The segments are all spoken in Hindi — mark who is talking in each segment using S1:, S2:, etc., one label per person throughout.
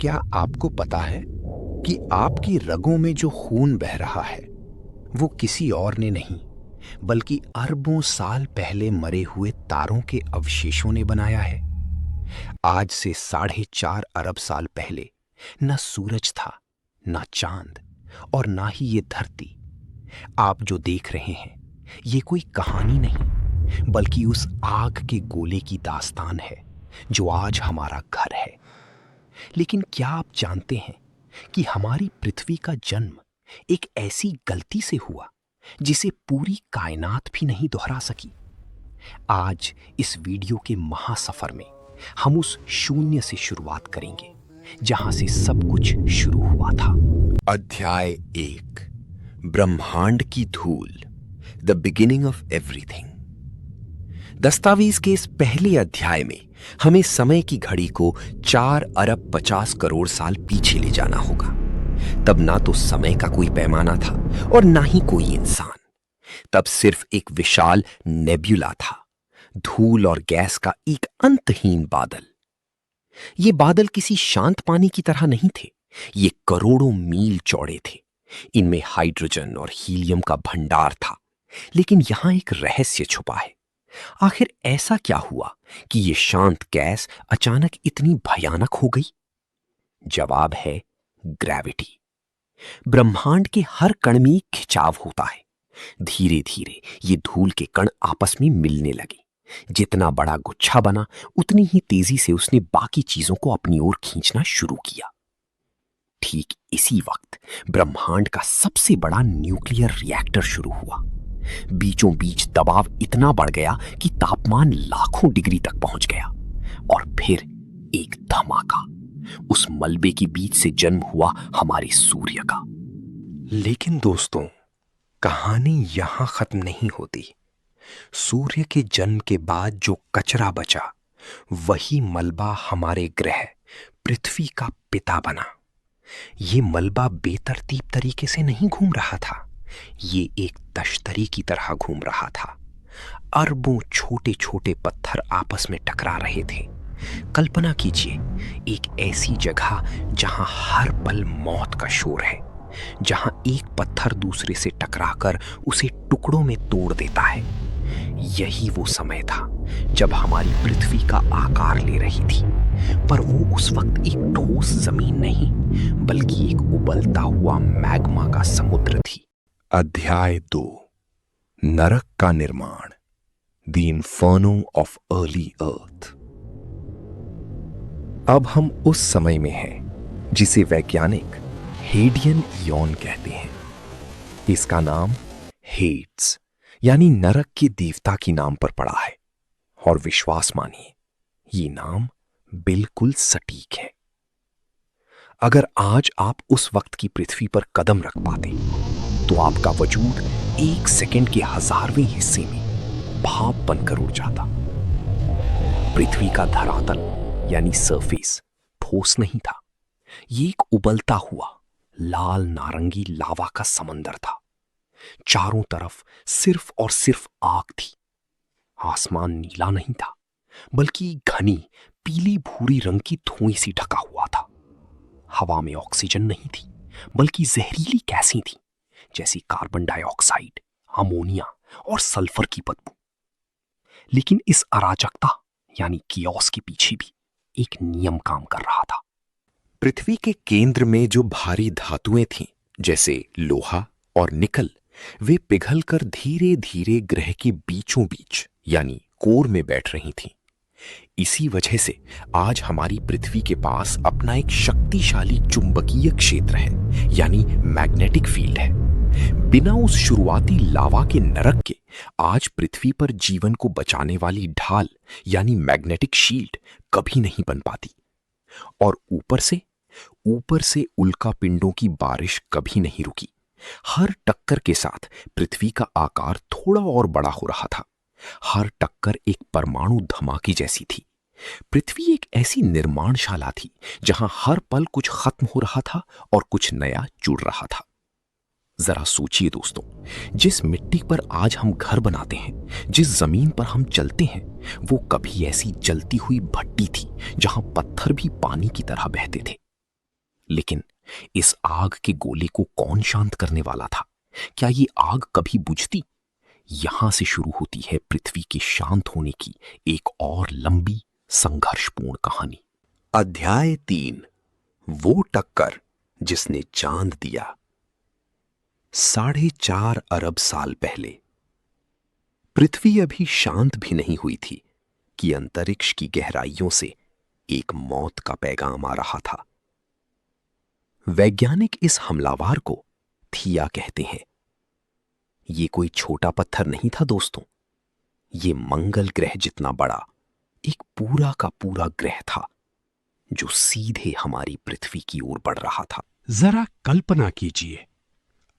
S1: क्या आपको पता है कि आपकी रगों में जो खून बह रहा है वो किसी और ने नहीं बल्कि अरबों साल पहले मरे हुए तारों के अवशेषों ने बनाया है। आज से 4.5 अरब साल पहले न सूरज था, न चांद और ना ही ये धरती। आप जो देख रहे हैं ये कोई कहानी नहीं बल्कि उस आग के गोले की दास्तान है जो आज हमारा घर है। लेकिन क्या आप जानते हैं कि हमारी पृथ्वी का जन्म एक ऐसी गलती से हुआ जिसे पूरी कायनात भी नहीं दोहरा सकी। आज इस वीडियो के महासफर में हम उस शून्य से शुरुआत करेंगे जहां से सब कुछ शुरू हुआ था।
S2: अध्याय 1, ब्रह्मांड की धूल, द बिगिनिंग ऑफ एवरीथिंग। दस्तावेज के इस पहले अध्याय में हमें समय की घड़ी को 4 अरब 50 करोड़ साल पीछे ले जाना होगा। तब ना तो समय का कोई पैमाना था और ना ही कोई इंसान। तब सिर्फ एक विशाल नेब्युला था, धूल और गैस का एक अंतहीन बादल। ये बादल किसी शांत पानी की तरह नहीं थे, ये करोड़ों मील चौड़े थे। इनमें हाइड्रोजन और हीलियम का भंडार था। लेकिन यहां एक रहस्य छुपा है। आखिर ऐसा क्या हुआ कि ये शांत गैस अचानक इतनी भयानक हो गई? जवाब है ग्रेविटी। ब्रह्मांड के हर कण में खिंचाव होता है। धीरे धीरे ये धूल के कण आपस में मिलने लगे। जितना बड़ा गुच्छा बना उतनी ही तेजी से उसने बाकी चीजों को अपनी ओर खींचना शुरू किया। ठीक इसी वक्त ब्रह्मांड का सबसे बड़ा न्यूक्लियर रिएक्टर शुरू हुआ। बीचों बीच दबाव इतना बढ़ गया कि तापमान लाखों डिग्री तक पहुंच गया। और फिर एक धमाका। उस मलबे के बीच से जन्म हुआ हमारे सूर्य का।
S1: लेकिन दोस्तों, कहानी यहां खत्म नहीं होती। सूर्य के जन्म के बाद जो कचरा बचा वही मलबा हमारे ग्रह पृथ्वी का पिता बना। ये मलबा बेतरतीब तरीके से नहीं घूम रहा था, ये एक तश्तरी की तरह घूम रहा था। अरबों छोटे छोटे पत्थर आपस में टकरा रहे थे। कल्पना कीजिए, एक ऐसी जगह जहां हर पल मौत का शोर है, जहां एक पत्थर दूसरे से टकराकर उसे टुकड़ों में तोड़ देता है। यही वो समय था जब हमारी पृथ्वी का आकार ले रही थी, पर वो उस वक्त एक ठोस जमीन नहीं बल्कि एक उबलता हुआ मैग्मा का समुद्र थी।
S2: अध्याय 2, नरक का निर्माण, द इन्फर्नो ऑफ अर्ली अर्थ। अब हम उस समय में हैं जिसे वैज्ञानिक हेडियन इयॉन कहते हैं। इसका नाम हेड्स यानी नरक के देवता की नाम पर पड़ा है। और विश्वास मानिए, ये नाम बिल्कुल सटीक है। अगर आज आप उस वक्त की पृथ्वी पर कदम रख पाते तो आपका वजूद 1 सेकंड के 1000वें हिस्से में भाप बनकर उड़ जाता। पृथ्वी का धरातल यानी सरफेस ठोस नहीं था, ये एक उबलता हुआ लाल नारंगी लावा का समंदर था। चारों तरफ सिर्फ और सिर्फ आग थी। आसमान नीला नहीं था बल्कि घनी पीली भूरी रंग की धुएं से ढका हुआ था। हवा में ऑक्सीजन नहीं थी बल्कि जहरीली गैसें थी, जैसी कार्बन डाइऑक्साइड, अमोनिया और सल्फर की बदबू। लेकिन इस अराजकता यानी कियोस के पीछे भी एक नियम काम कर रहा था। पृथ्वी के केंद्र में जो भारी धातुएं थीं, जैसे लोहा और निकल, वे पिघलकर धीरे धीरे ग्रह के बीचों बीच यानी कोर में बैठ रही थीं। इसी वजह से आज हमारी पृथ्वी के पास अपना एक शक्तिशाली चुंबकीय क्षेत्र है यानी मैग्नेटिक फील्ड है। बिना उस शुरुआती लावा के नरक के आज पृथ्वी पर जीवन को बचाने वाली ढाल यानी मैग्नेटिक शील्ड कभी नहीं बन पाती। और ऊपर से उल्का पिंडों की बारिश कभी नहीं रुकी। हर टक्कर के साथ पृथ्वी का आकार थोड़ा और बड़ा हो रहा था। हर टक्कर एक परमाणु धमाके जैसी थी। पृथ्वी एक ऐसी निर्माणशाला थी जहां हर पल कुछ खत्म हो रहा था और कुछ नया जुड़ रहा था। जरा सोचिए दोस्तों, जिस मिट्टी पर आज हम घर बनाते हैं, जिस जमीन पर हम चलते हैं, वो कभी ऐसी जलती हुई भट्टी थी जहां पत्थर भी पानी की तरह बहते थे। लेकिन इस आग के गोले को कौन शांत करने वाला था? क्या ये आग कभी बुझती? यहां से शुरू होती है पृथ्वी के शांत होने की एक और लंबी संघर्षपूर्ण कहानी।
S1: अध्याय 3, वो टक्कर जिसने चांद दिया। 4.5 अरब साल पहले पृथ्वी अभी शांत भी नहीं हुई थी कि अंतरिक्ष की गहराइयों से एक मौत का पैगाम आ रहा था। वैज्ञानिक इस हमलावर को थिया कहते हैं। ये कोई छोटा पत्थर नहीं था दोस्तों, ये मंगल ग्रह जितना बड़ा एक पूरा का पूरा ग्रह था जो सीधे हमारी पृथ्वी की ओर बढ़ रहा था।
S3: जरा कल्पना कीजिए,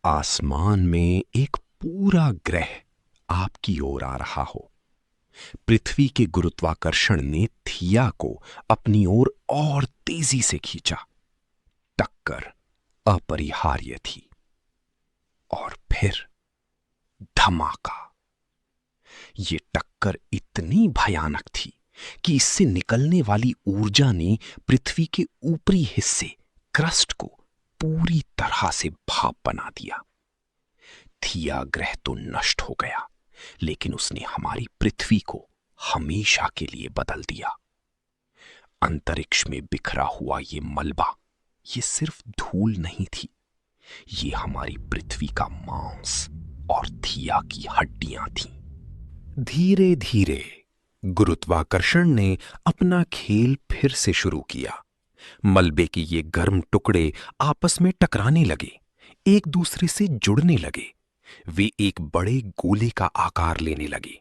S3: आसमान में एक पूरा ग्रह आपकी ओर आ रहा हो। पृथ्वी के गुरुत्वाकर्षण ने थिया को अपनी ओर और तेजी से खींचा। टक्कर अपरिहार्य थी। और फिर धमाका। ये टक्कर इतनी भयानक थी कि इससे निकलने वाली ऊर्जा ने पृथ्वी के ऊपरी हिस्से क्रस्ट को पूरी तरह से भाप बना दिया। थिया ग्रह तो नष्ट हो गया, लेकिन उसने हमारी पृथ्वी को हमेशा के लिए बदल दिया। अंतरिक्ष में बिखरा हुआ ये मलबा, ये सिर्फ धूल नहीं थी, ये हमारी पृथ्वी का मांस और थिया की हड्डियां थीं।
S1: धीरे धीरे गुरुत्वाकर्षण ने अपना खेल फिर से शुरू किया। मलबे के ये गर्म टुकड़े आपस में टकराने लगे, एक दूसरे से जुड़ने लगे। वे एक बड़े गोले का आकार लेने लगे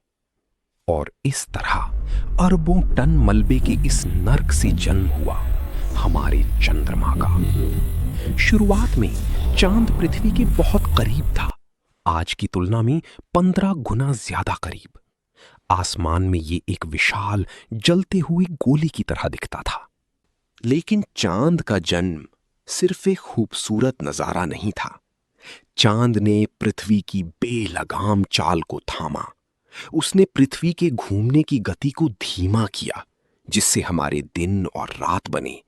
S1: और इस तरह अरबों टन मलबे के इस नर्क से जन्म हुआ हमारे चंद्रमा का। शुरुआत में चांद पृथ्वी के बहुत करीब था, आज की तुलना में 15 गुना ज्यादा करीब। आसमान में ये एक विशाल जलते हुए गोले की तरह दिखता था। लेकिन चांद का जन्म सिर्फ एक खूबसूरत नजारा नहीं था। चांद ने पृथ्वी की बेलगाम चाल को थामा। उसने पृथ्वी के घूमने की गति को धीमा किया, जिससे हमारे दिन और रात बने।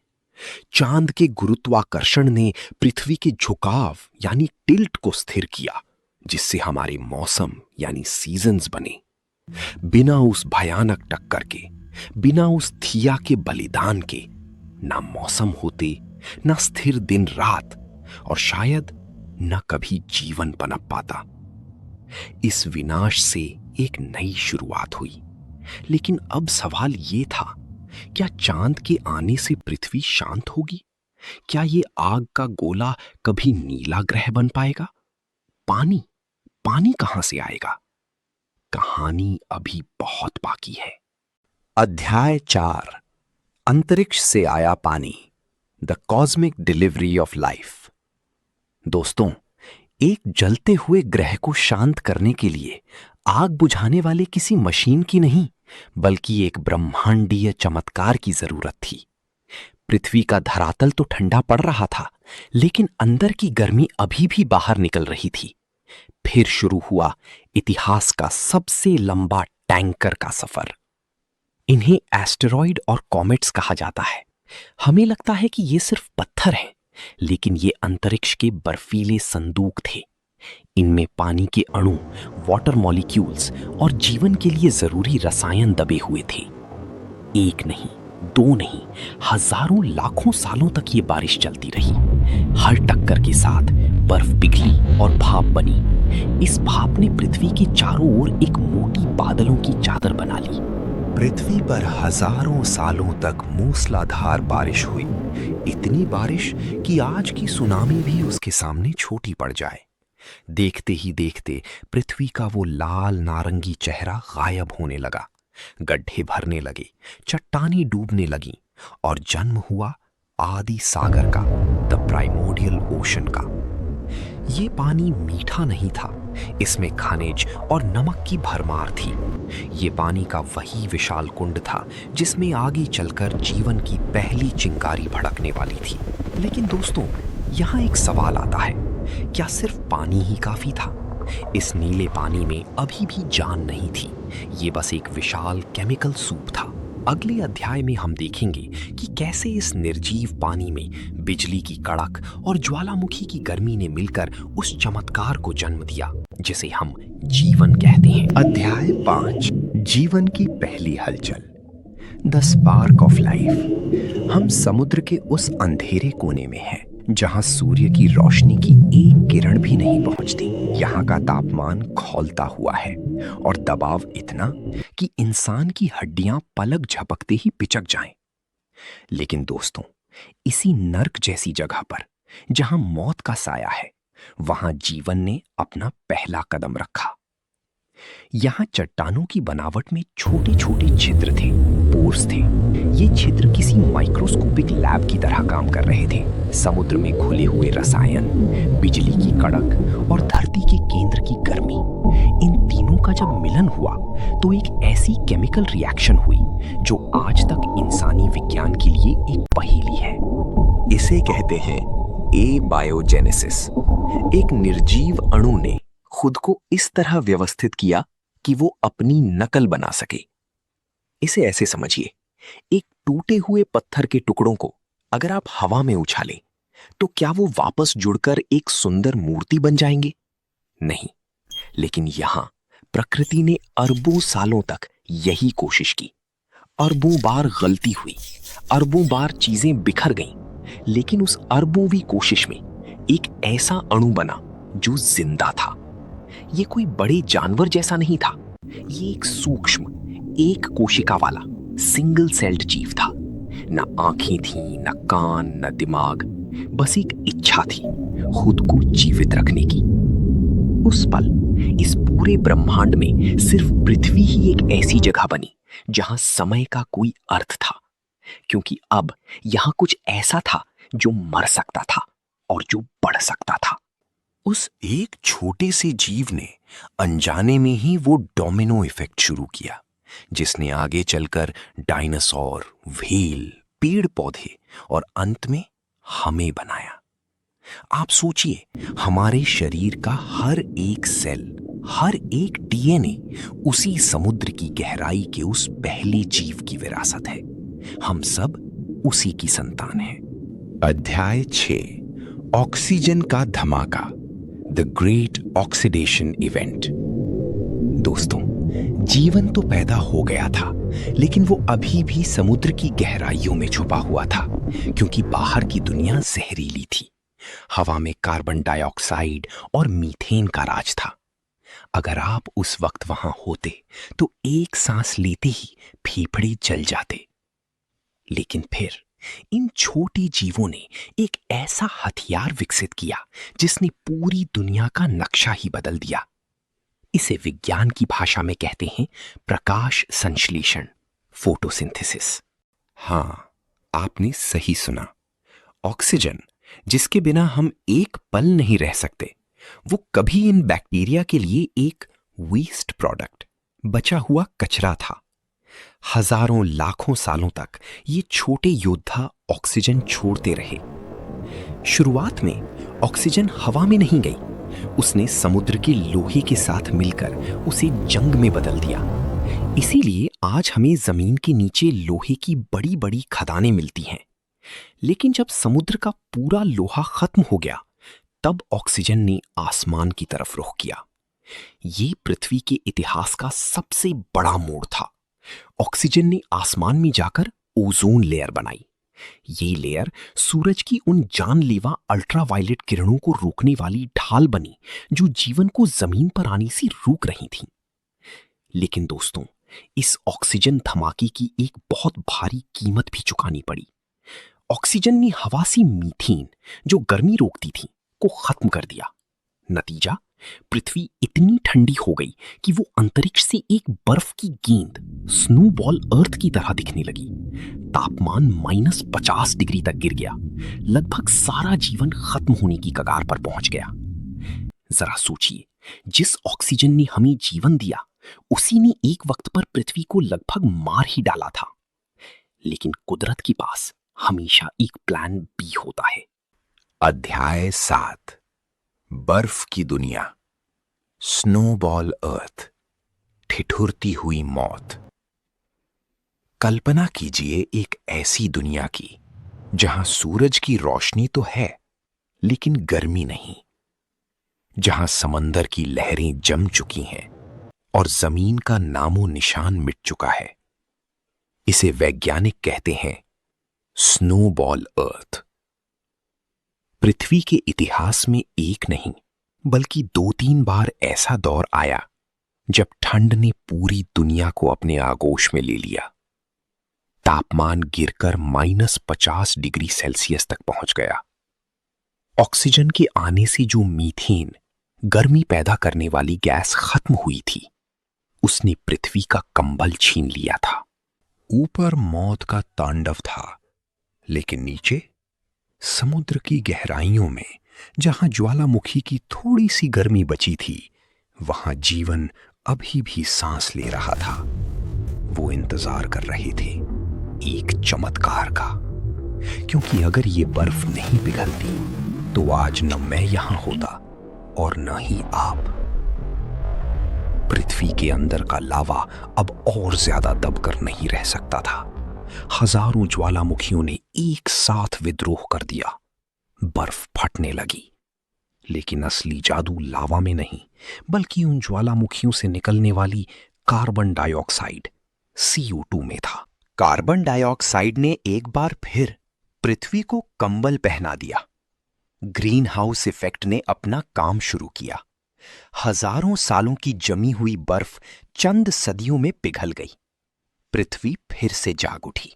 S1: चांद के गुरुत्वाकर्षण ने पृथ्वी के झुकाव यानी टिल्ट को स्थिर किया, जिससे हमारे मौसम यानी सीजन्स बने। बिना उस भयानक टक्कर के, बिना उस थिया के बलिदान के, ना मौसम होते, ना स्थिर दिन रात, और शायद न कभी जीवन पनप पाता। इस विनाश से एक नई शुरुआत हुई। लेकिन अब सवाल यह था, क्या चांद के आने से पृथ्वी शांत होगी? क्या ये आग का गोला कभी नीला ग्रह बन पाएगा? पानी कहां से आएगा? कहानी अभी बहुत बाकी है। अध्याय 4, अंतरिक्ष से आया पानी, the cosmic delivery of life. दोस्तों, एक जलते हुए ग्रह को शांत करने के लिए आग बुझाने वाले किसी मशीन की नहीं, बल्कि एक ब्रह्मांडीय चमत्कार की जरूरत थी। पृथ्वी का धरातल तो ठंडा पड़ रहा था, लेकिन अंदर की गर्मी अभी भी बाहर निकल रही थी। फिर शुरू हुआ इतिहास का सबसे लंबा टैंकर का सफर। इन्हें एस्टेरॉइड और कॉमेट्स कहा जाता है। हमें लगता है कि ये सिर्फ पत्थर हैं, लेकिन ये अंतरिक्ष के बर्फीले संदूक थे। इनमें पानी के अणु, वाटर मॉलिक्यूल्स और जीवन के लिए जरूरी रसायन दबे हुए थे। एक नहीं, दो नहीं, हजारों लाखों सालों तक ये बारिश चलती रही। हर टक्कर के साथ बर्फ पिघली और भाप बनी। इस भाप ने पृथ्वी के चारों ओर एक मोटी बादलों की चादर बना ली। पृथ्वी पर हजारों सालों तक मूसलाधार बारिश हुई, इतनी बारिश कि आज की सुनामी भी उसके सामने छोटी पड़ जाए। देखते ही देखते पृथ्वी का वो लाल नारंगी चेहरा गायब होने लगा। गड्ढे भरने लगे, चट्टानें डूबने लगीं और जन्म हुआ आदि सागर का, द प्राइमोर्डियल ओशन का। ये पानी मीठा नहीं था, इसमें खनिज और नमक की भरमार थी। ये पानी का वही विशाल कुंड था जिसमें आगे चलकर जीवन की पहली चिंगारी भड़कने वाली थी। लेकिन दोस्तों, यहाँ एक सवाल आता है, क्या सिर्फ पानी ही काफी था? इस नीले पानी में अभी भी जान नहीं थी। ये बस एक विशाल केमिकल सूप था।
S2: अगले अध्याय में हम देखेंगे कि कैसे इस निर्जीव पानी में बिजली की कड़क और ज्वालामुखी की गर्मी ने मिलकर उस चमत्कार को जन्म दिया जिसे हम जीवन कहते हैं।
S1: अध्याय 5, जीवन की पहली हलचल, द स्पार्क ऑफ लाइफ। हम समुद्र के उस अंधेरे कोने में हैं जहां सूर्य की रोशनी की एक किरण भी नहीं पहुंचती। यहाँ का तापमान खौलता हुआ है और दबाव इतना कि इंसान की हड्डियां पलक झपकते ही पिचक जाएं। लेकिन दोस्तों, इसी नर्क जैसी जगह पर जहां मौत का साया है, वहां जीवन ने अपना पहला कदम रखा। यहां चट्टानों की बनावट में छोटे छोटे छिद्र थे, पोर्स थे। ये छिद्र किसी माइक्रोस्कोपिक लैब की तरह काम कर रहे थे। समुद्र में घुले हुए रसायन, बिजली की कड़क और धरती के केंद्र की गर्मी, इन तीनों का जब मिलन हुआ तो एक ऐसी केमिकल रिएक्शन हुई जो आज तक इंसानी विज्ञान के लिए एक पहेली है।
S2: इसे कहते हैं एबायोजेनेसिस। एक निर्जीव अणु ने खुद को इस तरह व्यवस्थित किया कि वो अपनी नकल बना सके। इसे ऐसे समझिए, एक टूटे हुए पत्थर के टुकड़ों को अगर आप हवा में उछालें तो क्या वो वापस जुड़कर एक सुंदर मूर्ति बन जाएंगे? नहीं। लेकिन यहां प्रकृति ने अरबों सालों तक यही कोशिश की। अरबों बार गलती हुई, अरबों बार चीजें बिखर गईं, लेकिन उस अरबोंवीं कोशिश में एक ऐसा अणु बना जो जिंदा था। ये कोई बड़े जानवर जैसा नहीं था, ये एक सूक्ष्म, एक कोशिका वाला सिंगल सेल्ड जीव था। न आंखें थीं, न कान, न दिमाग, बस एक इच्छा थी खुद को जीवित रखने की। उस पल इस पूरे ब्रह्मांड में सिर्फ पृथ्वी ही एक ऐसी जगह बनी जहां समय का कोई अर्थ था, क्योंकि अब यहां कुछ ऐसा था जो मर सकता था और जो बढ़ सकता था।
S1: उस एक छोटे से जीव ने अनजाने में ही वो डोमिनो इफेक्ट शुरू किया, जिसने आगे चलकर डायनासोर, व्हेल, पेड़ पौधे और अंत में हमें बनाया। आप सोचिए, हमारे शरीर का हर एक सेल, हर एक डीएनए उसी समुद्र की गहराई के उस पहले जीव की विरासत है। हम सब उसी की संतान हैं। अध्याय 6, ऑक्सीजन का धमाका, द ग्रेट ऑक्सीडेशन इवेंट। दोस्तों, जीवन तो पैदा हो गया था, लेकिन वो अभी भी समुद्र की गहराइयों में छुपा हुआ था, क्योंकि बाहर की दुनिया जहरीली थी। हवा में कार्बन डाइऑक्साइड और मीथेन का राज था। अगर आप उस वक्त वहां होते तो एक सांस लेते ही फेफड़े जल जाते। लेकिन फिर इन छोटे जीवों ने एक ऐसा हथियार विकसित किया जिसने पूरी दुनिया का नक्शा ही बदल दिया। इसे विज्ञान की भाषा में कहते हैं प्रकाश संश्लेषण, फोटोसिंथेसिस।
S2: हां, आपने सही सुना। ऑक्सीजन, जिसके बिना हम एक पल नहीं रह सकते, वो कभी इन बैक्टीरिया के लिए एक वेस्ट प्रोडक्ट, बचा हुआ कचरा था। हजारों लाखों सालों तक ये छोटे योद्धा ऑक्सीजन छोड़ते रहे। शुरुआत में ऑक्सीजन हवा में नहीं गई, उसने समुद्र के लोहे के साथ मिलकर उसे जंग में बदल दिया। इसीलिए आज हमें जमीन के नीचे लोहे की बड़ी बड़ी खदानें मिलती हैं। लेकिन जब समुद्र का पूरा लोहा खत्म हो गया, तब ऑक्सीजन ने आसमान की तरफ रुख किया। ये पृथ्वी के इतिहास का सबसे बड़ा मोड़ था। ऑक्सीजन ने आसमान में जाकर ओजोन लेयर बनाई। ये लेयर सूरज की उन जानलेवा अल्ट्रावायलेट किरणों को रोकने वाली ढाल बनी जो जीवन को जमीन पर आने से रोक रही थी। लेकिन दोस्तों, इस ऑक्सीजन धमाके की एक बहुत भारी कीमत भी चुकानी पड़ी। ऑक्सीजन ने हवा से मीथेन, जो गर्मी रोकती थी, को खत्म कर दिया। नतीजा, पृथ्वी इतनी ठंडी हो गई कि वो अंतरिक्ष से एक बर्फ की गेंद, स्नोबॉल अर्थ की तरह दिखने लगी। तापमान -50 डिग्री तक गिर गया। लगभग सारा जीवन खत्म होने की कगार पर पहुंच गया। जरा सोचिए, जिस ऑक्सीजन ने हमें जीवन दिया, उसी ने एक वक्त पर पृथ्वी को लगभग मार ही डाला था। लेकिन कुदरत के पास हमेशा एक प्लान बी होता है।
S1: अध्याय 7, बर्फ की दुनिया, स्नोबॉल अर्थ, ठिठुरती हुई मौत।
S2: कल्पना कीजिए एक ऐसी दुनिया की जहां सूरज की रोशनी तो है लेकिन गर्मी नहीं, जहां समंदर की लहरें जम चुकी हैं और जमीन का नामो निशान मिट चुका है। इसे वैज्ञानिक कहते हैं स्नोबॉल अर्थ। पृथ्वी के इतिहास में एक नहीं बल्कि 2-3 बार ऐसा दौर आया जब ठंड ने पूरी दुनिया को अपने आगोश में ले लिया। तापमान गिरकर -50 डिग्री सेल्सियस तक पहुंच गया। ऑक्सीजन के आने से जो मीथेन, गर्मी पैदा करने वाली गैस खत्म हुई थी, उसने पृथ्वी का कंबल छीन लिया था।
S3: ऊपर मौत का तांडव था, लेकिन नीचे समुद्र की गहराइयों में जहां ज्वालामुखी की थोड़ी सी गर्मी बची थी, वहां जीवन अभी भी सांस ले रहा था। वो इंतजार कर रहे थे एक चमत्कार का, क्योंकि अगर ये बर्फ नहीं पिघलती तो आज न मैं यहां होता और न ही आप। पृथ्वी के अंदर का लावा अब और ज्यादा दबकर नहीं रह सकता था। हजारों ज्वालामुखियों ने एक साथ विद्रोह कर दिया। बर्फ फटने लगी, लेकिन असली जादू लावा में नहीं बल्कि उन ज्वालामुखियों से निकलने वाली कार्बन डाइऑक्साइड CO2 में था।
S1: कार्बन डाइऑक्साइड ने एक बार फिर पृथ्वी को कंबल पहना दिया। ग्रीन हाउस इफेक्ट ने अपना काम शुरू किया। हजारों सालों की जमी हुई बर्फ चंद सदियों में पिघल गई। पृथ्वी फिर से जाग उठी।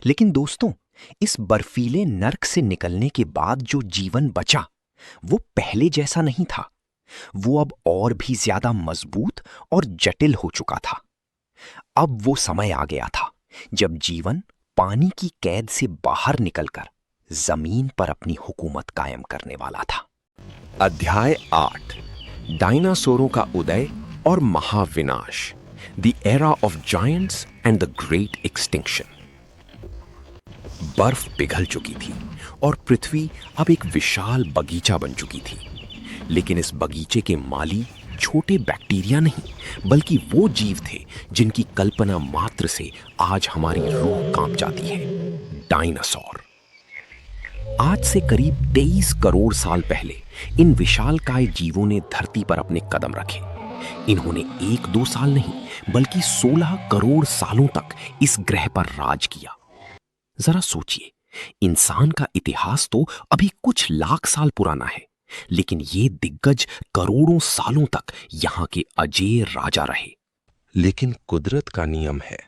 S1: लेकिन दोस्तों, इस बर्फीले नर्क से निकलने के बाद जो जीवन बचा वो पहले जैसा नहीं था। वो अब और भी ज्यादा मजबूत और जटिल हो चुका था। अब वो समय आ गया था जब जीवन पानी की कैद से बाहर निकलकर जमीन पर अपनी हुकूमत कायम करने वाला था।
S2: अध्याय 8, डायनासोरों का उदय और महाविनाश, the era of giants and the great extinction. बर्फ पिघल चुकी थी और पृथ्वी अब एक विशाल बगीचा बन चुकी थी। लेकिन इस बगीचे के माली छोटे बैक्टीरिया नहीं बल्कि वो जीव थे जिनकी कल्पना मात्र से आज हमारी रूह कांप जाती है, डायनासोर। आज से करीब 23 करोड़ साल पहले इन विशालकाय जीवों ने धरती पर अपने कदम रखे। इन्होंने 1-2 साल नहीं बल्कि 16 करोड़ सालों तक इस ग्रह पर राज किया। जरा सोचिए, इंसान का इतिहास तो अभी कुछ लाख साल पुराना है, लेकिन ये दिग्गज करोड़ों सालों तक यहां के अजेय राजा रहे।
S3: लेकिन कुदरत का नियम है,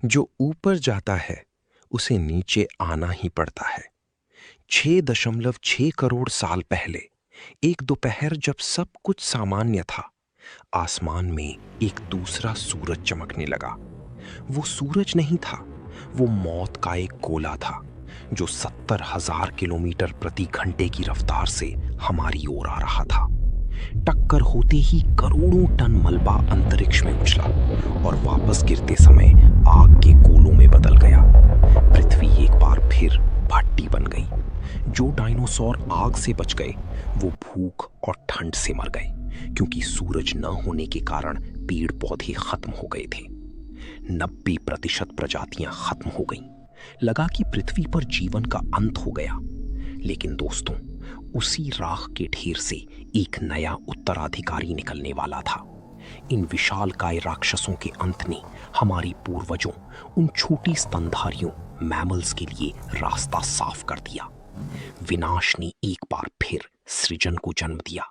S3: जो ऊपर जाता है उसे नीचे आना ही पड़ता है। 6.6 करोड़ साल पहले एक दोपहर जब सब कुछ सामान्य था, आसमान में एक दूसरा सूरज चमकने लगा। वो सूरज नहीं था, वो मौत का एक गोला था जो 70,000 किलोमीटर प्रति घंटे की रफ्तार से हमारी ओर आ रहा था। टक्कर होते ही करोड़ों टन मलबा अंतरिक्ष में उछला और वापस गिरते समय आग के गोलों में बदल गया। पृथ्वी एक बार फिर भट्टी बन गई। जो डायनासोर आग से बच गए वो भूख और ठंड से मर गए, क्योंकि सूरज न होने के कारण पेड़ पौधे खत्म हो गए थे। 90% प्रजातियां खत्म हो गईं। लगा कि पृथ्वी पर जीवन का अंत हो गया। लेकिन दोस्तों, उसी राख के ढेर से एक नया उत्तराधिकारी निकलने वाला था। इन विशालकाय राक्षसों के अंत ने हमारी पूर्वजों, उन छोटी स्तनधारियों मैमल्स के लिए रास्ता साफ कर दिया। विनाश ने एक बार फिर सृजन को जन्म दिया।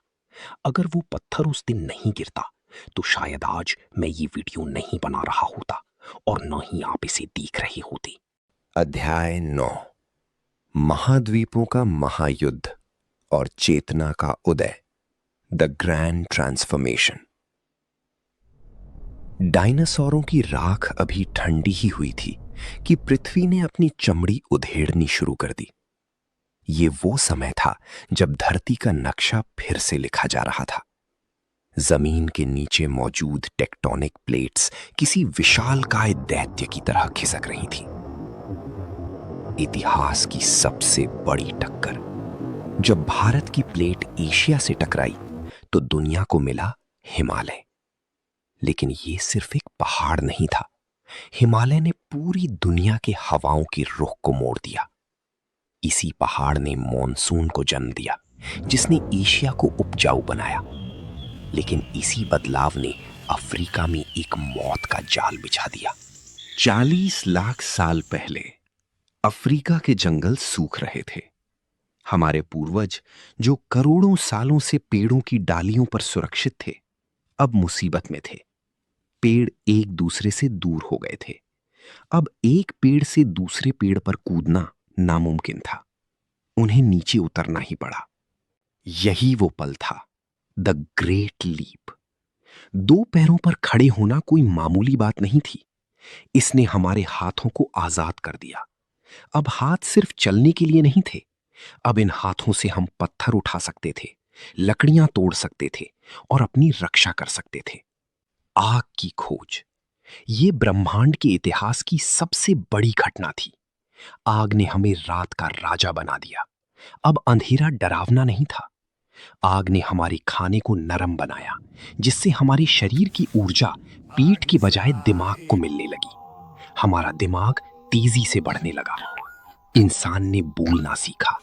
S3: अगर वो पत्थर उस दिन नहीं गिरता तो शायद आज मैं ये वीडियो नहीं बना रहा होता और न ही आप इसे देख रहे होते।
S2: अध्याय 9, महाद्वीपों का महायुद्ध और चेतना का उदय, द ग्रैंड ट्रांसफॉर्मेशन। डायनासोरों की राख अभी ठंडी ही हुई थी कि पृथ्वी ने अपनी चमड़ी उधेड़नी शुरू कर दी। ये वो समय था जब धरती का नक्शा फिर से लिखा जा रहा था। जमीन के नीचे मौजूद टेक्टोनिक प्लेट्स किसी विशालकाय दैत्य की तरह खिसक रही थी। इतिहास की सबसे बड़ी टक्कर। जब भारत की प्लेट एशिया से टकराई तो दुनिया को मिला हिमालय। लेकिन ये सिर्फ एक पहाड़ नहीं था, हिमालय ने पूरी दुनिया के हवाओं के रुख को मोड़ दिया। इसी पहाड़ ने मॉनसून को जन्म दिया, जिसने एशिया को उपजाऊ बनाया। लेकिन इसी बदलाव ने अफ्रीका में एक मौत का जाल बिछा दिया।
S3: 40 लाख साल पहले अफ्रीका के जंगल सूख रहे थे। हमारे पूर्वज जो करोड़ों सालों से पेड़ों की डालियों पर सुरक्षित थे, अब मुसीबत में थे। पेड़ एक दूसरे से दूर हो गए थे। अब एक पेड़ से दूसरे पेड़ पर कूदना नामुमकिन था। उन्हें नीचे उतरना ही पड़ा। यही वो पल था, द ग्रेट लीप। 2 पैरों पर खड़े होना कोई मामूली बात नहीं थी। इसने हमारे हाथों को आजाद कर दिया। अब हाथ सिर्फ चलने के लिए नहीं थे। अब इन हाथों से हम पत्थर उठा सकते थे, लकड़ियां तोड़ सकते थे और अपनी रक्षा कर सकते थे। आग की खोज, ये ब्रह्मांड के इतिहास की सबसे बड़ी घटना थी। आग ने हमें रात का राजा बना दिया। अब अंधेरा डरावना नहीं था। आग ने हमारे खाने को नरम बनाया, जिससे हमारे शरीर की ऊर्जा पेट की बजाय दिमाग को मिलने लगी। हमारा दिमाग तेजी से बढ़ने लगा। इंसान ने बोलना सीखा।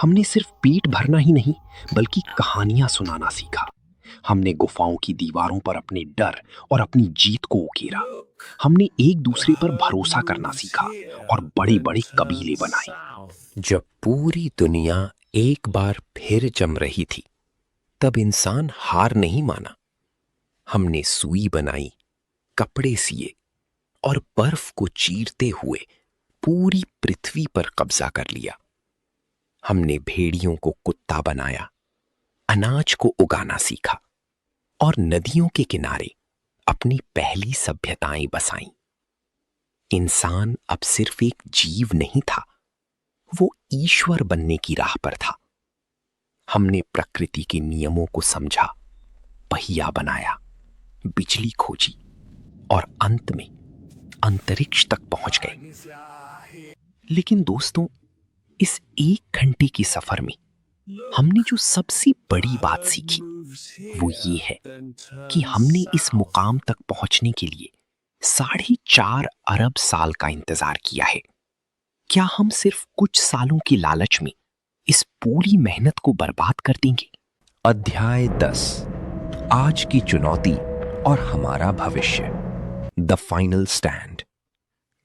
S3: हमने सिर्फ पेट भरना ही नहीं, बल्कि कहानियां सुनाना सीखा। हमने गुफाओं की दीवारों पर अपने डर और अपनी जीत को उकेरा। हमने एक दूसरे पर भरोसा करना सीखा और बड़े बड़े कबीले बनाए।
S2: जब पूरी दुनिया एक बार फिर जम रही थी, तब इंसान हार नहीं माना। हमने सुई बनाई, कपड़े सिए और बर्फ को चीरते हुए पूरी पृथ्वी पर कब्जा कर लिया। हमने भेड़ियों को कुत्ता बनाया, अनाज को उगाना सीखा और नदियों के किनारे अपनी पहली सभ्यताएं बसाईं। इंसान अब सिर्फ एक जीव नहीं था, वो ईश्वर बनने की राह पर था। हमने प्रकृति के नियमों को समझा, पहिया बनाया, बिजली खोजी और अंत में अंतरिक्ष तक पहुंच गए। लेकिन दोस्तों, इस 1 घंटे के सफर में हमने जो सबसे बड़ी बात सीखी वो ये है कि हमने इस मुकाम तक पहुंचने के लिए 4.5 अरब साल का इंतजार किया है। क्या हम सिर्फ कुछ सालों के लालच में इस पूरी मेहनत को बर्बाद कर देंगे?
S3: अध्याय 10, आज की चुनौती और हमारा भविष्य।
S2: The final stand.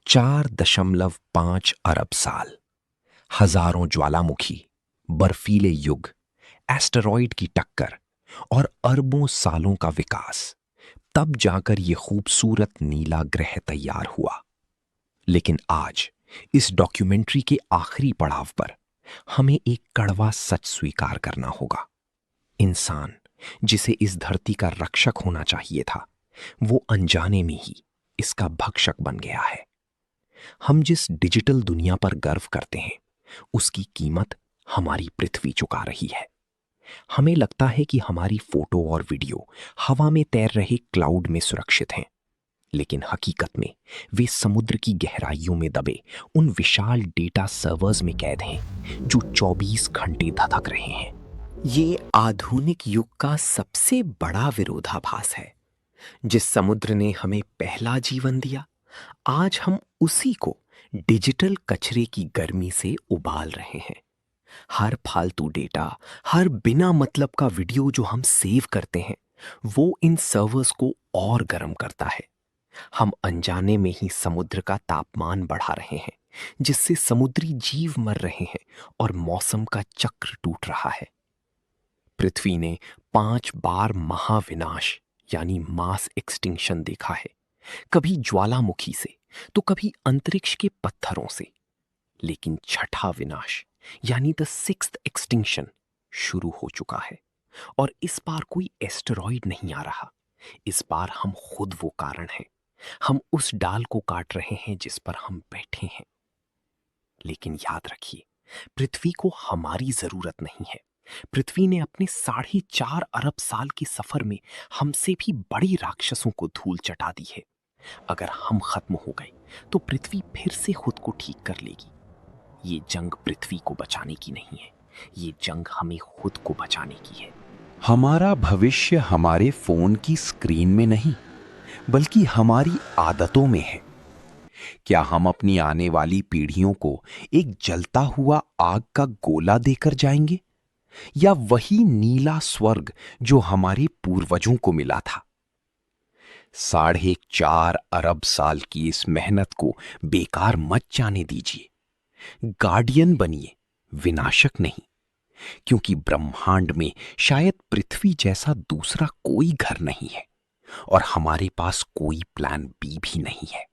S3: 4.5 अरब साल, हजारों ज्वालामुखी, बर्फीले युग, एस्टेरॉयड की टक्कर और अरबों सालों का विकास, तब जाकर यह खूबसूरत नीला ग्रह तैयार हुआ। लेकिन आज इस डॉक्यूमेंट्री के आखिरी पड़ाव पर हमें एक कड़वा सच स्वीकार करना होगा। इंसान, जिसे इस धरती का रक्षक होना चाहिए था, वो अनजाने में ही इसका भक्षक बन गया है। हम जिस डिजिटल दुनिया पर गर्व करते हैं, उसकी कीमत हमारी पृथ्वी चुका रही है। हमें लगता है कि हमारी फोटो और वीडियो हवा में तैर रहे क्लाउड में सुरक्षित हैं, लेकिन हकीकत में वे समुद्र की गहराइयों में दबे उन विशाल डेटा सर्वर्स में कैद हैं, जो 24 घंटे धधक रहे हैं।
S2: ये आधुनिक युग का सबसे बड़ा विरोधाभास है। जिस समुद्र ने हमें पहला जीवन दिया, आज हम उसी को डिजिटल कचरे की गर्मी से उबाल रहे हैं। हर फालतू डेटा, हर बिना मतलब का वीडियो जो हम सेव करते हैं, वो इन सर्वर्स को और गर्म करता है। हम अनजाने में ही समुद्र का तापमान बढ़ा रहे हैं, जिससे समुद्री जीव मर रहे हैं और मौसम का चक्र टूट रहा है। पृथ्वी ने 5 बार महाविनाश यानी मास एक्सटिंक्शन देखा है, कभी ज्वालामुखी से तो कभी अंतरिक्ष के पत्थरों से। लेकिन छठा विनाश यानी द 6th एक्सटिंक्शन शुरू हो चुका है, और इस बार कोई एस्टेरॉयड नहीं आ रहा। इस बार हम खुद वो कारण हैं। हम उस डाल को काट रहे हैं जिस पर हम बैठे हैं। लेकिन याद रखिए, पृथ्वी को हमारी जरूरत नहीं है। पृथ्वी ने अपने 4.5 अरब साल के सफर में हमसे भी बड़ी राक्षसों को धूल चटा दी है। अगर हम खत्म हो गए तो पृथ्वी फिर से खुद को ठीक कर लेगी। ये जंग पृथ्वी को बचाने की नहीं है, ये जंग हमें खुद को बचाने की है।
S3: हमारा भविष्य हमारे फोन की स्क्रीन में नहीं, बल्कि हमारी आदतों में है।
S1: क्या हम अपनी आने वाली पीढ़ियों को एक जलता हुआ आग का गोला देकर जाएंगे, या वही नीला स्वर्ग जो हमारे पूर्वजों को मिला था? 4.5 अरब साल की इस मेहनत को बेकार मत जाने दीजिए। गार्डियन बनिए, विनाशक नहीं, क्योंकि ब्रह्मांड में शायद पृथ्वी जैसा दूसरा कोई घर नहीं है और हमारे पास कोई प्लान बी भी नहीं है।